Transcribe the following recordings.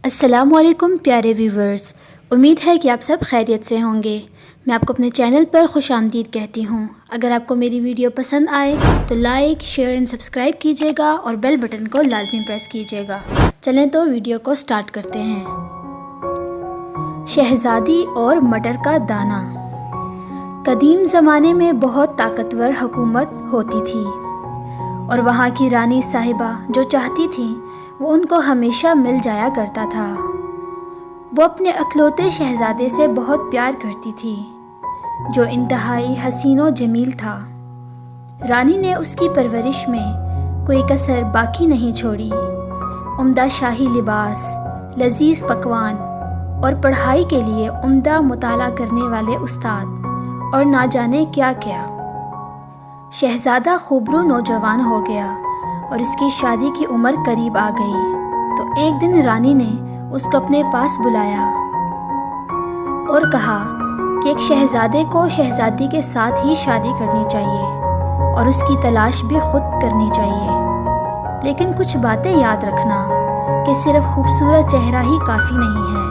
السلام علیکم پیارے ویورز، امید ہے کہ آپ سب خیریت سے ہوں گے۔ میں آپ کو اپنے چینل پر خوش آمدید کہتی ہوں۔ اگر آپ کو میری ویڈیو پسند آئے تو لائک، شیئر اینڈ سبسکرائب کیجیے گا اور بیل بٹن کو لازمی پریس کیجیے گا۔ چلیں تو ویڈیو کو سٹارٹ کرتے ہیں۔ شہزادی اور مٹر کا دانہ۔ قدیم زمانے میں بہت طاقتور حکومت ہوتی تھی اور وہاں کی رانی صاحبہ جو چاہتی تھیں وہ ان کو ہمیشہ مل جایا کرتا تھا۔ وہ اپنے اکلوتے شہزادے سے بہت پیار کرتی تھی جو انتہائی حسین و جمیل تھا۔ رانی نے اس کی پرورش میں کوئی کسر باقی نہیں چھوڑی۔ عمدہ شاہی لباس، لذیذ پکوان اور پڑھائی کے لیے عمدہ مطالعہ کرنے والے استاد اور نہ جانے کیا کیا۔ شہزادہ خوبرو نوجوان ہو گیا اور اس کی شادی کی عمر قریب آ گئی تو ایک دن رانی نے اس کو اپنے پاس بلایا اور کہا کہ ایک شہزادے کو شہزادی کے ساتھ ہی شادی کرنی چاہیے اور اس کی تلاش بھی خود کرنی چاہیے، لیکن کچھ باتیں یاد رکھنا کہ صرف خوبصورت چہرہ ہی کافی نہیں ہے۔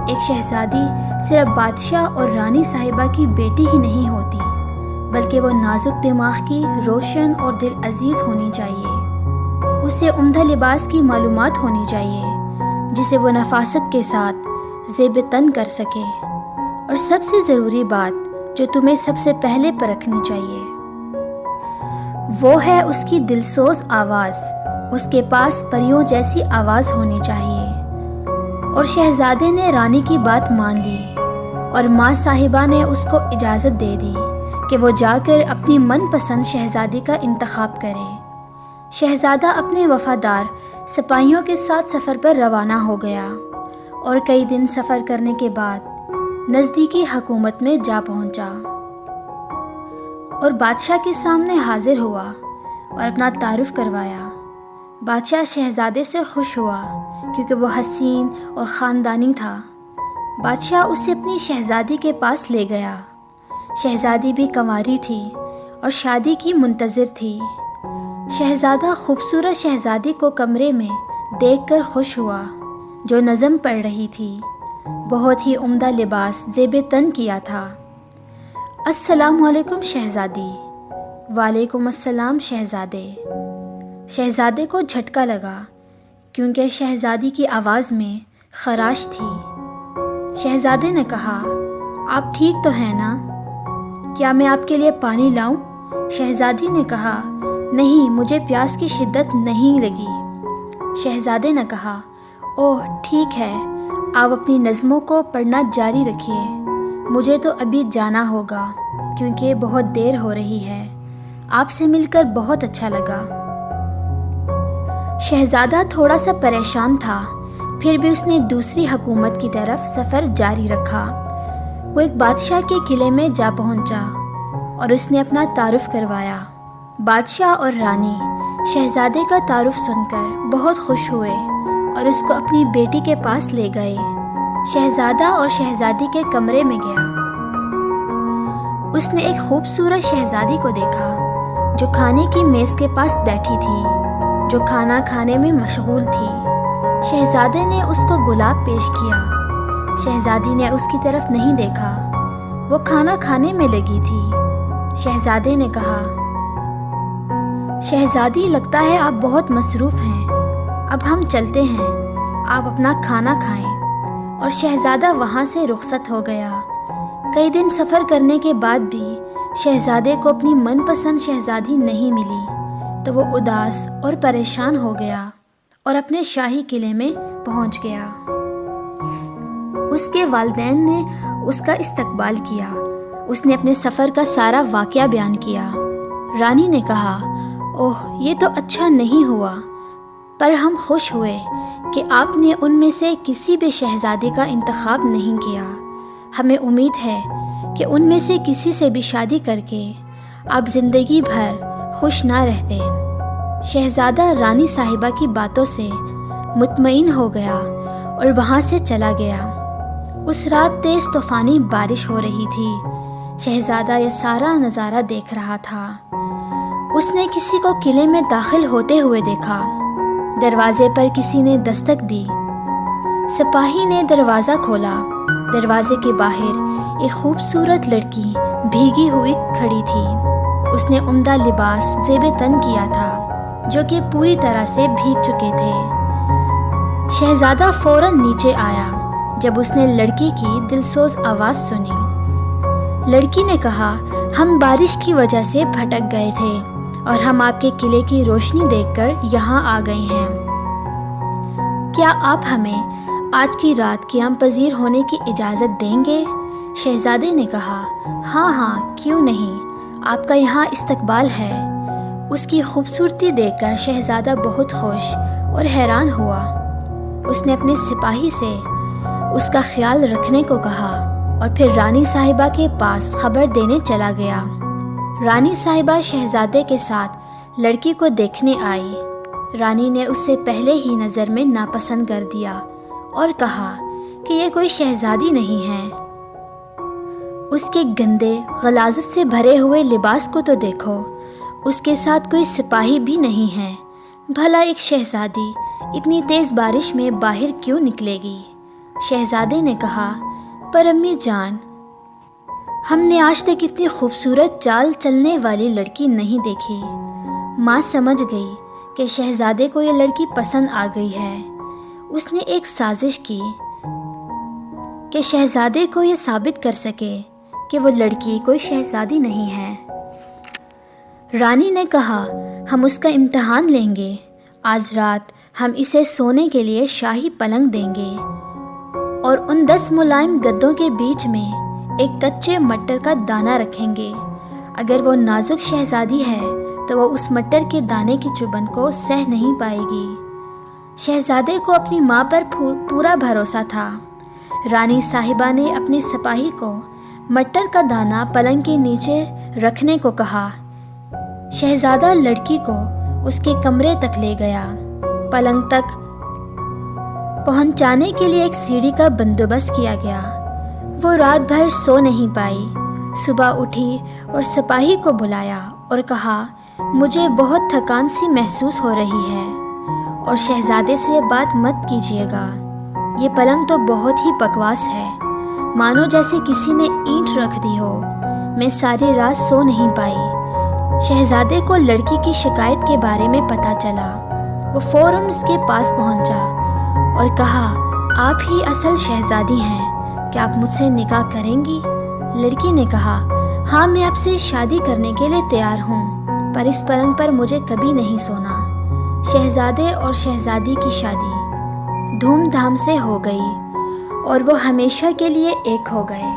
ایک شہزادی صرف بادشاہ اور رانی صاحبہ کی بیٹی ہی نہیں ہوتی بلکہ وہ نازک دماغ کی، روشن اور دل عزیز ہونی چاہیے۔ اسے عمدہ لباس کی معلومات ہونی چاہیے جسے وہ نفاست کے ساتھ زیب تن کر سکے، اور سب سے ضروری بات جو تمہیں سب سے پہلے پرکھنی چاہیے وہ ہے اس کی دلسوز آواز۔ اس کے پاس پریوں جیسی آواز ہونی چاہیے۔ اور شہزادے نے رانی کی بات مان لی اور ماں صاحبہ نے اس کو اجازت دے دی کہ وہ جا کر اپنی من پسند شہزادی کا انتخاب کرے۔ شہزادہ اپنے وفادار سپاہیوں کے ساتھ سفر پر روانہ ہو گیا اور کئی دن سفر کرنے کے بعد نزدیکی حکومت میں جا پہنچا اور بادشاہ کے سامنے حاضر ہوا اور اپنا تعارف کروایا۔ بادشاہ شہزادے سے خوش ہوا کیونکہ وہ حسین اور خاندانی تھا۔ بادشاہ اسے اپنی شہزادی کے پاس لے گیا۔ شہزادی بھی کنواری تھی اور شادی کی منتظر تھی۔ شہزادہ خوبصورت شہزادی کو کمرے میں دیکھ کر خوش ہوا جو نظم پڑھ رہی تھی۔ بہت ہی عمدہ لباس زیب تن کیا تھا۔ السلام علیکم شہزادی۔ وعلیکم السلام شہزادے۔ شہزادے کو جھٹکا لگا کیونکہ شہزادی کی آواز میں خراش تھی۔ شہزادے نے کہا، آپ ٹھیک تو ہیں نا؟ کیا میں آپ کے لیے پانی لاؤں؟ شہزادی نے کہا، نہیں، مجھے پیاس کی شدت نہیں لگی۔ شہزادے نے کہا، اوہ ٹھیک ہے، آپ اپنی نظموں کو پڑھنا جاری رکھیے، مجھے تو ابھی جانا ہوگا کیونکہ بہت دیر ہو رہی ہے۔ آپ سے مل کر بہت اچھا لگا۔ شہزادہ تھوڑا سا پریشان تھا، پھر بھی اس نے دوسری حکومت کی طرف سفر جاری رکھا۔ وہ ایک بادشاہ کے قلعے میں جا پہنچا اور اس نے اپنا تعارف کروایا۔ بادشاہ اور رانی شہزادے کا تعارف سن کر بہت خوش ہوئے اور اس کو اپنی بیٹی کے پاس لے گئے۔ شہزادہ اور شہزادی کے کمرے میں گیا۔ اس نے ایک خوبصورت شہزادی کو دیکھا جو کھانے کی میز کے پاس بیٹھی تھی، جو کھانا کھانے میں مشغول تھی۔ شہزادے نے اس کو گلاب پیش کیا۔ شہزادی نے اس کی طرف نہیں دیکھا، وہ کھانا کھانے میں لگی تھی۔ شہزادے نے کہا، شہزادی لگتا ہے آپ بہت مصروف ہیں، اب ہم چلتے ہیں، آپ اپنا کھانا کھائیں۔ اور شہزادہ وہاں سے رخصت ہو گیا۔ کئی دن سفر کرنے کے بعد بھی شہزادے کو اپنی من پسند شہزادی نہیں ملی تو وہ اداس اور پریشان ہو گیا اور اپنے شاہی قلعے میں پہنچ گیا۔ اس کے والدین نے اس کا استقبال کیا۔ اس نے اپنے سفر کا سارا واقعہ بیان کیا۔ رانی نے کہا، اوہ یہ تو اچھا نہیں ہوا، پر ہم خوش ہوئے کہ آپ نے ان میں سے کسی بھی شہزادی کا انتخاب نہیں کیا۔ ہمیں امید ہے کہ ان میں سے کسی سے بھی شادی کر کے آپ زندگی بھر خوش نہ رہتے۔ شہزادہ رانی صاحبہ کی باتوں سے مطمئن ہو گیا اور وہاں سے چلا گیا۔ اس رات تیز طوفانی بارش ہو رہی تھی۔ شہزادہ یہ سارا نظارہ دیکھ رہا تھا۔ اس نے کسی کو قلعے میں داخل ہوتے ہوئے دیکھا۔ دروازے پر کسی نے دستک دی۔ سپاہی نے دروازہ کھولا۔ دروازے کے باہر ایک خوبصورت لڑکی بھیگی ہوئی کھڑی تھی۔ اس نے عمدہ لباس زیب تن کیا تھا جو کہ پوری طرح سے بھیگ چکے تھے۔ شہزادہ فوراً نیچے آیا جب اس نے لڑکی کی دلسوز آواز سنی۔ لڑکی نے کہا، ہم بارش کی وجہ سے بھٹک گئے تھے اور ہم آپ کے قلعے کی روشنی دیکھ کر یہاں آ گئے ہیں۔ کیا آپ ہمیں آج کی رات قیام پذیر ہونے کی اجازت دیں گے؟ شہزادے نے کہا، ہاں کیوں نہیں، آپ کا یہاں استقبال ہے۔ اس کی خوبصورتی دیکھ کر شہزادہ بہت خوش اور حیران ہوا۔ اس نے اپنے سپاہی سے اس کا خیال رکھنے کو کہا اور پھر رانی صاحبہ کے پاس خبر دینے چلا گیا۔ رانی صاحبہ شہزادے کے ساتھ لڑکی کو دیکھنے آئی۔ رانی نے اسے پہلے ہی نظر میں ناپسند کر دیا اور کہا کہ یہ کوئی شہزادی نہیں ہے۔ اس کے گندے غلاظت سے بھرے ہوئے لباس کو تو دیکھو، اس کے ساتھ کوئی سپاہی بھی نہیں ہے۔ بھلا ایک شہزادی اتنی تیز بارش میں باہر کیوں نکلے گی؟ شہزادے نے کہا، پر امی جان، ہم نے آج تک اتنی خوبصورت چال چلنے والی لڑکی نہیں دیکھی۔ ماں سمجھ گئی کہ شہزادے کو یہ لڑکی پسند آ گئی ہے۔ اس نے ایک سازش کی کہ شہزادے کو یہ ثابت کر سکے کہ وہ لڑکی کوئی شہزادی نہیں ہے۔ رانی نے کہا، ہم اس کا امتحان لیں گے۔ آج رات ہم اسے سونے کے لیے شاہی پلنگ دیں گے اور ان 10 ملائم گدوں کے بیچ میں ایک کچے مٹر کا دانہ رکھیں گے۔ اگر وہ نازک شہزادی ہے تو وہ اس مٹر کے دانے کی چبھن کو سہ نہیں پائے گی۔ شہزادے کو اپنی ماں پر پورا بھروسہ تھا۔ رانی صاحبہ نے اپنے سپاہی کو مٹر کا دانہ پلنگ کے نیچے رکھنے کو کہا۔ شہزادہ لڑکی کو اس کے کمرے تک لے گیا۔ پلنگ تک پہنچانے کے لیے ایک سیڑھی کا بندوبست کیا گیا۔ وہ رات بھر سو نہیں پائی۔ صبح اٹھی اور سپاہی کو بلایا اور کہا، مجھے بہت تھکان سی محسوس ہو رہی ہے اور شہزادے سے یہ بات مت کیجیے گا۔ یہ پلنگ تو بہت ہی بکواس ہے، مانو جیسے کسی نے اینٹ رکھ دی ہو۔ میں ساری رات سو نہیں پائی۔ شہزادے کو لڑکی کی شکایت کے بارے میں پتہ چلا۔ وہ فوراً اس کے پاس پہنچا اور کہا، آپ ہی اصل شہزادی ہیں، کیا آپ مجھ سے نکاح کریں گی؟ لڑکی نے کہا، ہاں میں آپ سے شادی کرنے کے لیے تیار ہوں، پر اس پلنگ پر مجھے کبھی نہیں سونا۔ شہزادے اور شہزادی کی شادی دھوم دھام سے ہو گئی اور وہ ہمیشہ کے لیے ایک ہو گئے۔